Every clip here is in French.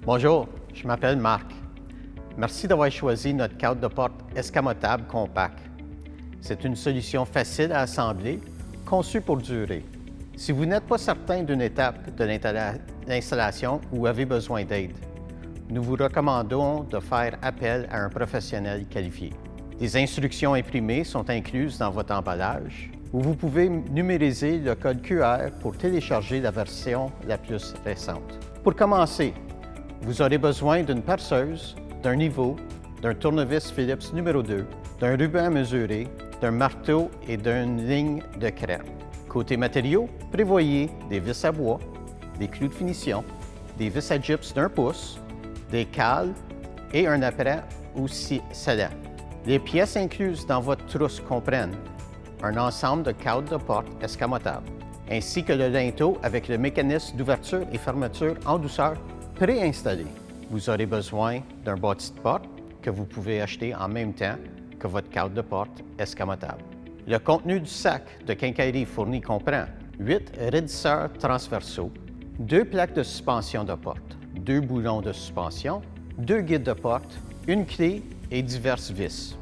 Bonjour, je m'appelle Marc. Merci d'avoir choisi notre cadre de porte escamotable compact. C'est une solution facile à assembler, conçue pour durer. Si vous n'êtes pas certain d'une étape de l'installation ou avez besoin d'aide, nous vous recommandons de faire appel à un professionnel qualifié. Des instructions imprimées sont incluses dans votre emballage où vous pouvez numériser le code QR pour télécharger la version la plus récente. Pour commencer, vous aurez besoin d'une perceuse, d'un niveau, d'un tournevis Phillips numéro 2, d'un ruban à mesurer, d'un marteau et d'une ligne de craie. Côté matériaux, prévoyez des vis à bois, des clous de finition, des vis à gyps d'1 pouce, des cales et un appareil aussi scellant. Les pièces incluses dans votre trousse comprennent un ensemble de cadres de porte escamotables, ainsi que le linteau avec le mécanisme d'ouverture et fermeture en douceur préinstallé. Vous aurez besoin d'un bâti de porte que vous pouvez acheter en même temps que votre cadre de porte escamotable. Le contenu du sac de quincaillerie fourni comprend 8 raidisseurs transversaux, 2 plaques de suspension de porte, 2 boulons de suspension, 2 guides de porte, une clé et diverses vis.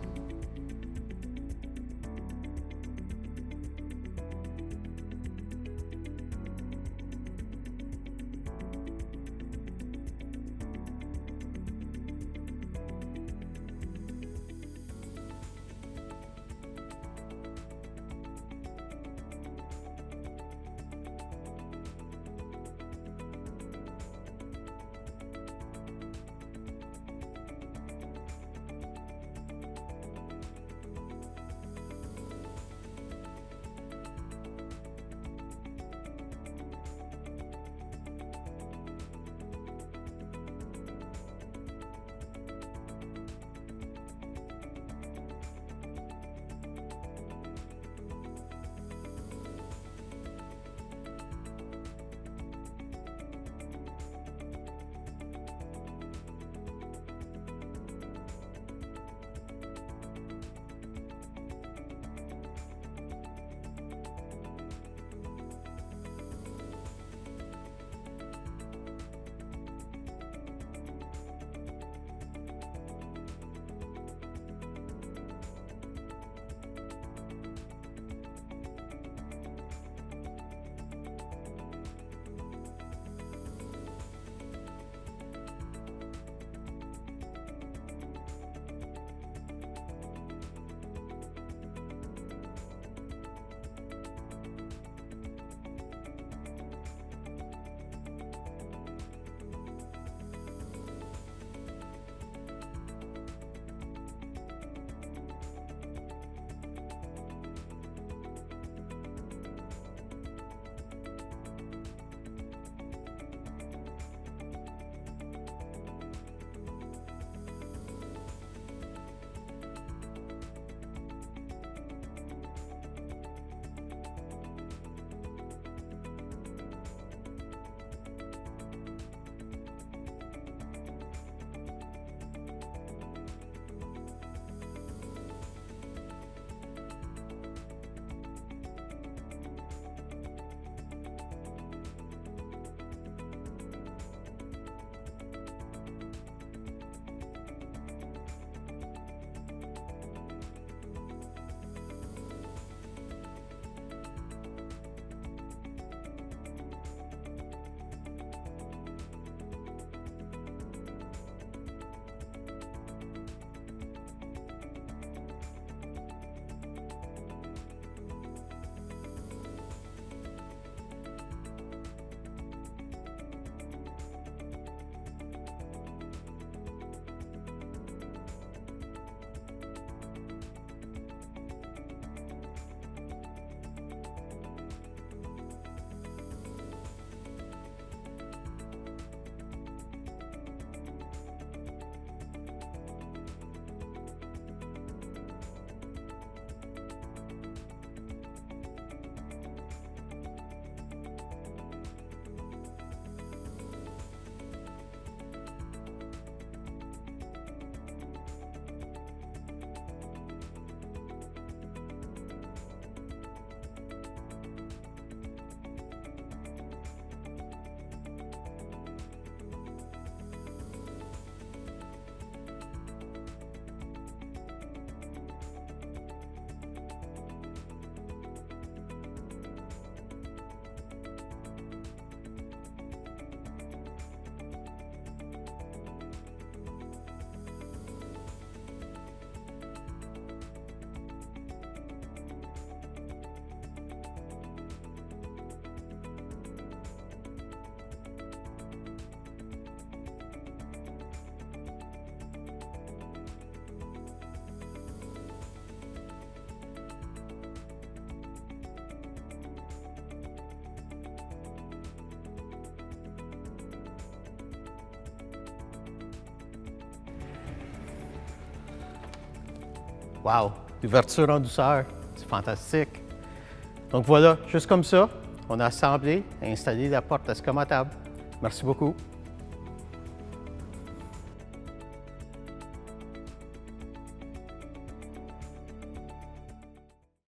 Wow! L'ouverture en douceur, c'est fantastique! Donc voilà, juste comme ça, on a assemblé et installé la porte escamotable. Merci beaucoup.